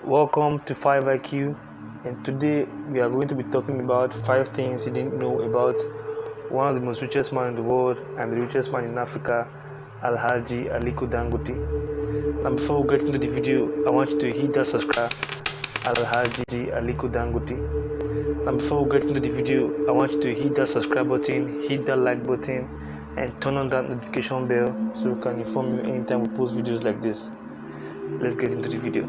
Welcome to 5IQ, and today we are going to be talking about 5 things you didn't know about one of the most richest man in the world and the richest man in Africa, Aliko Dangote. Now, before we get into the video, I want you to hit that subscribe, Aliko Dangote. Now, before we get into the video, I want you to hit that subscribe button, hit that like button, and turn on that notification bell so we can inform you anytime we post videos like this. Let's get into the video.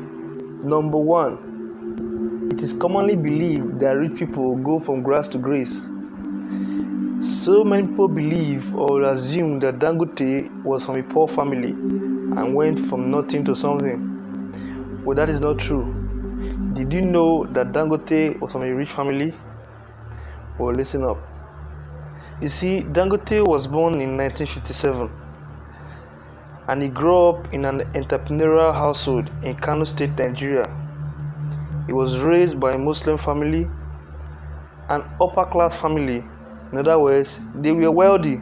Number 1. It is commonly believed that rich people go from grass to grace. So many people believe or assume that Dangote was from a poor family and went from nothing to something. Well, that is not true. Did you know that Dangote was from a rich family? Well, listen up. You see, Dangote was born in 1957 and he grew up in an entrepreneurial household in Kano State, Nigeria. He was raised by a Muslim family, an upper-class family. In other words, they were wealthy.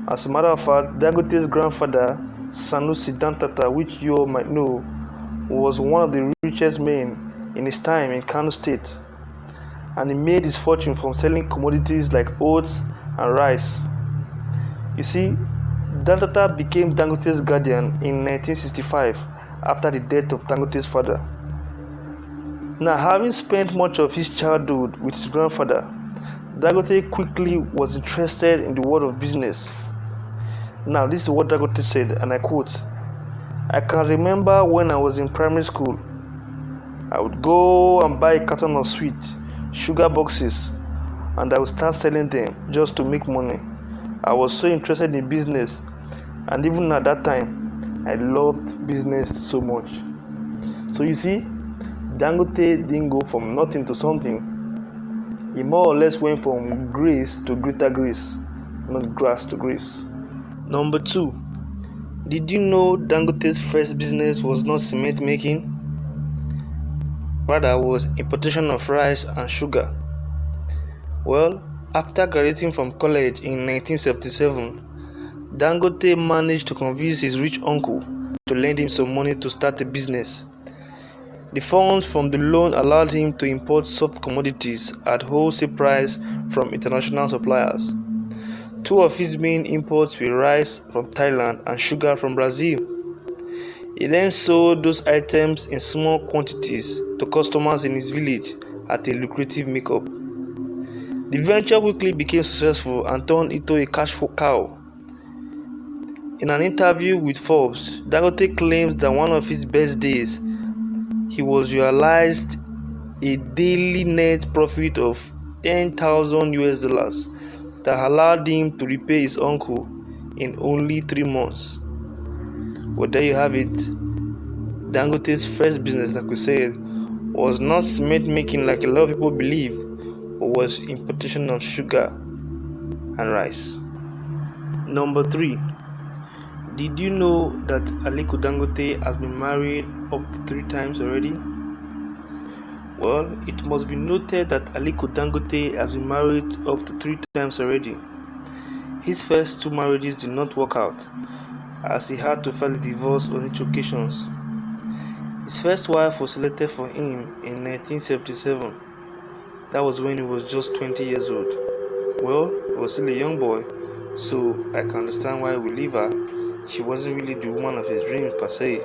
As a matter of fact, Dangote's grandfather, Sanusi Dantata, which you all might know, was one of the richest men in his time in Kano State, and he made his fortune from selling commodities like oats and rice. You see, Dantata became Dangote's guardian in 1965 after the death of Dangote's father. Now, having spent much of his childhood with his grandfather, Dangote quickly was interested in the world of business. Now, this is what Dangote said, and I quote, "I can remember when I was in primary school, I would go and buy a carton of sweet, sugar boxes, and I would start selling them just to make money. I was so interested in business, and even at that time, I loved business so much." So you see, Dangote didn't go from nothing to something. He more or less went from grace to greater grace, not grass to grace. Number 2. Did you know Dangote's first business was not cement making? Rather, was importation of rice and sugar. Well, after graduating from college in 1977, Dangote managed to convince his rich uncle to lend him some money to start a business. The funds from the loan allowed him to import soft commodities at wholesale price from international suppliers. 2 of his main imports were rice from Thailand and sugar from Brazil. He then sold those items in small quantities to customers in his village at a lucrative markup. The venture quickly became successful and turned into a cash cow. In an interview with Forbes, Dangote claims that one of his best days, he was realized a daily net profit of $10,000 that allowed him to repay his uncle in only 3 months. Well, there you have it. Dangote's first business, like we said, was not cement making like a lot of people believe, but was importation of sugar and rice. Number 3. Did you know that Aliko Dangote has been married up to 3 times already? Well, it must be noted that Aliko Dangote has been married up to 3 times already. His first 2 marriages did not work out, as he had to file a divorce on each occasions. His first wife was selected for him in 1977. That was when he was just 20 years old. Well, he was still a young boy, so I can understand why he would leave her. She wasn't really the woman of his dreams per se.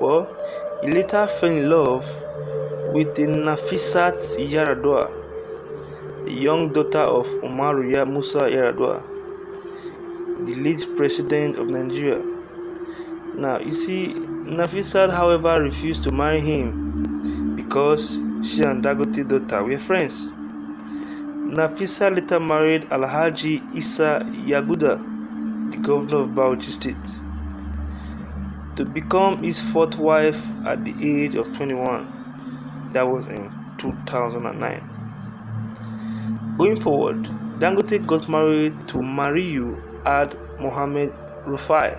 Well, he later fell in love with the Nafisat Yaradua, the young daughter of Umaru Musa Yaradua, the late president of Nigeria. Now, you see, Nafisat, however, refused to marry him because she and Dangote's daughter were friends. Nafisat later married Alhaji Isa Yaguda, the governor of Richest State, to become his 4th wife at the age of 21. That was in 2009. Going forward, Dangote got married to Mariyu Ad Mohammed Rufai,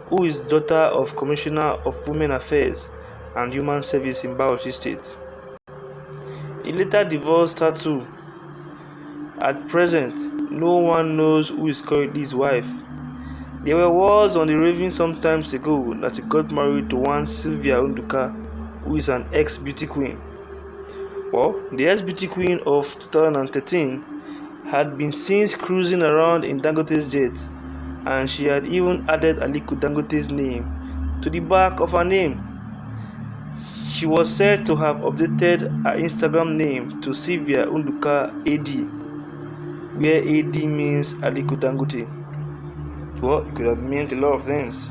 who is daughter of Commissioner of Women Affairs and Human Service in Richest State. He later divorced her too. At present, no one knows who is currently his wife. There were wars on the raving some times ago that he got married to one Sylvia Unduka, who is an ex-beauty queen. Well, the ex-beauty queen of 2013 had been seen cruising around in Dangote's jet, and she had even added Aliko Dangote's name to the back of her name. She was said to have updated her Instagram name to Sylvia Unduka AD, where AD means Aliko Dangote. Well, it could have meant a lot of things.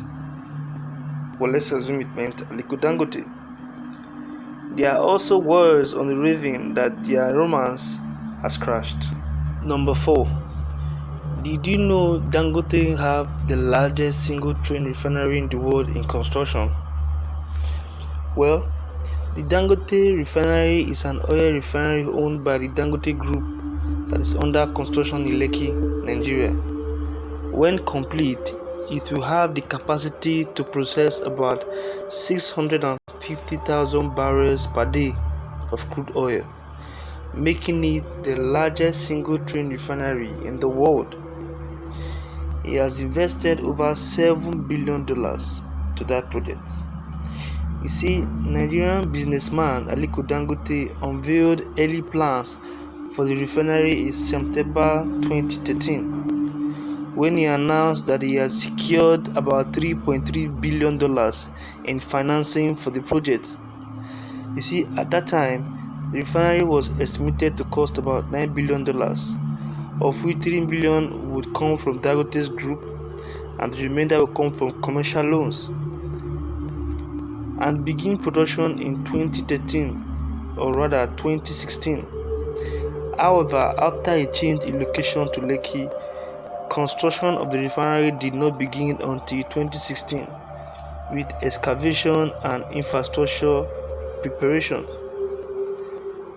Well, let's assume it meant Aliko Dangote. There are also words on the raving that their romance has crashed. Number 4. Did you know Dangote have the largest single train refinery in the world in construction? Well, the Dangote Refinery is an oil refinery owned by the Dangote Group that is under construction in Lekki, Nigeria. When complete, it will have the capacity to process about 650,000 barrels per day of crude oil, making it the largest single train refinery in the world. He has invested over $7 billion to that project. You see, Nigerian businessman Aliko Dangote unveiled early plans for the refinery in September 2013, when he announced that he had secured about $3.3 billion in financing for the project. You see, at that time, the refinery was estimated to cost about $9 billion, of which $3 billion would come from Dangote's group and the remainder would come from commercial loans, and begin production in 2013, or rather 2016. However, after a change in location to Lekki, construction of the refinery did not begin until 2016, with excavation and infrastructure preparation,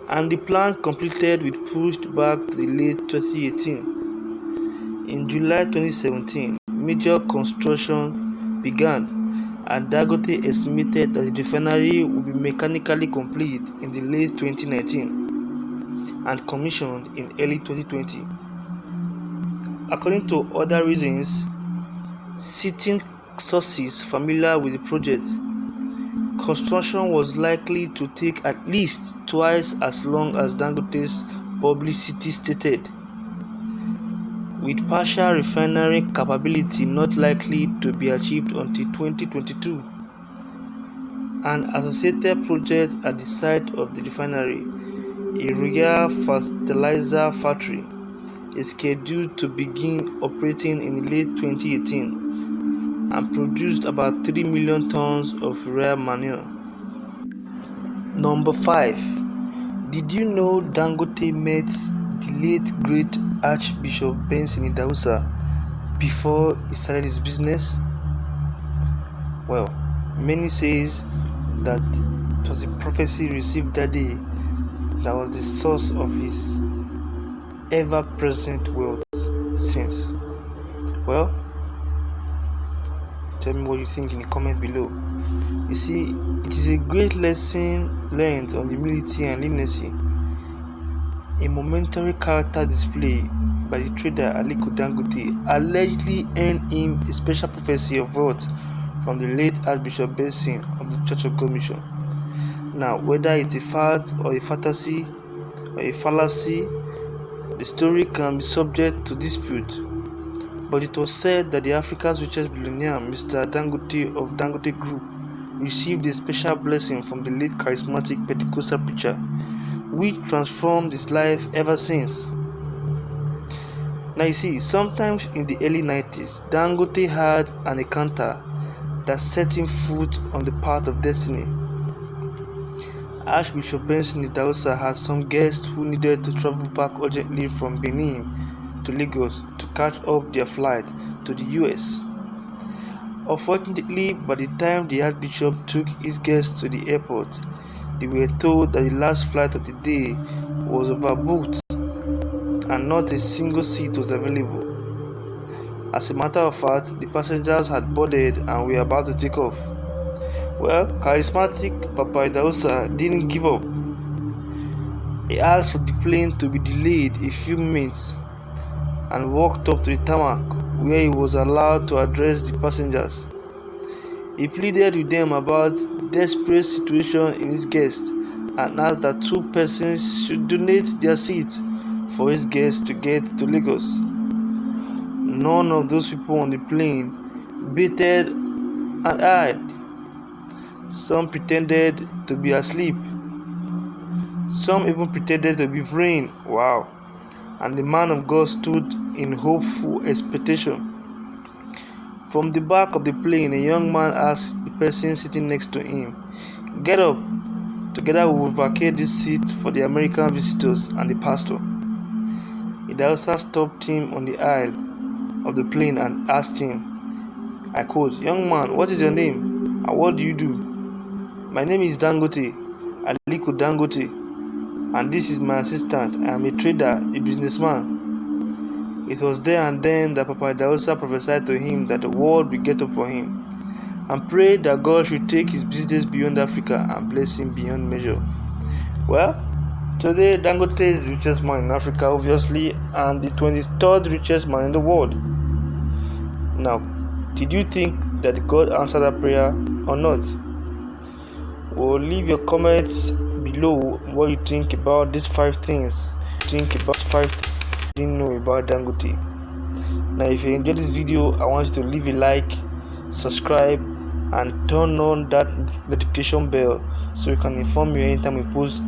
and the plant completed with pushed back to the late 2018. In July 2017, major construction began, and Dangote estimated that the refinery would be mechanically complete in the late 2019 and commissioned in early 2020. According to other reasons, citing sources familiar with the project, construction was likely to take at least twice as long as Dangote's publicity stated, with partial refinery capability not likely to be achieved until 2022. An associated project at the site of the refinery, a Royal fertilizer factory, is scheduled to begin operating in late 2018 and produced about 3 million tons of rare manure. Number 5. Did you know Dangote met the late great Archbishop Benson Idahosa before he started his business? Well, many says that it was a prophecy received that day that was the source of his ever-present wealth since. Well, tell me what you think in the comment below. You see, it is a great lesson learned on humility and leniency. A momentary character display by the trader Aliko Dangote allegedly earned him a special prophecy of wealth from the late Archbishop Benson of the Church of God Mission. Now, whether it's a fact or a fantasy or a fallacy, the story can be subject to dispute. But it was said that the Africa's richest billionaire, Mr. Dangote of Dangote Group, received a special blessing from the late charismatic Pentecostal preacher, which transformed his life ever since. Now you see, sometimes in the early 90s, Dangote had an encounter that set him foot on the path of destiny. Archbishop Benson Idahosa had some guests who needed to travel back urgently from Benin to Lagos to catch up their flight to the US. Unfortunately, by the time the Archbishop took his guests to the airport, they were told that the last flight of the day was overbooked and not a single seat was available. As a matter of fact, the passengers had boarded and were about to take off. Well, charismatic Papa Idahosa didn't give up. He asked for the plane to be delayed a few minutes and walked up to the tarmac where he was allowed to address the passengers. He pleaded with them about the desperate situation in his guest and asked that two persons should donate their seats for his guest to get to Lagos. None of those people on the plane batted an eye. Some pretended to be asleep. Some even pretended to be praying. Wow. And the man of God stood in hopeful expectation. From the back of the plane, a young man asked the person sitting next to him, "Get up. Together we will vacate this seat for the American visitors and the pastor." The Hausa stopped him on the aisle of the plane and asked him, I quote, "Young man, what is your name and what do you do?" "My name is Dangote, Aliko Dangote, and this is my assistant. I am a trader, a businessman." It was there and then that Papa Dausa prophesied to him that the world will get up for him, and prayed that God should take his business beyond Africa and bless him beyond measure. Well, today Dangote is the richest man in Africa, obviously, and the 23rd richest man in the world. Now, did you think that God answered that prayer or not? Well, leave your comments below what you think about these 5 things. You didn't know about Dangote. Now, if you enjoyed this video, I want you to leave a like, subscribe, and turn on that notification bell so we can inform you anytime we post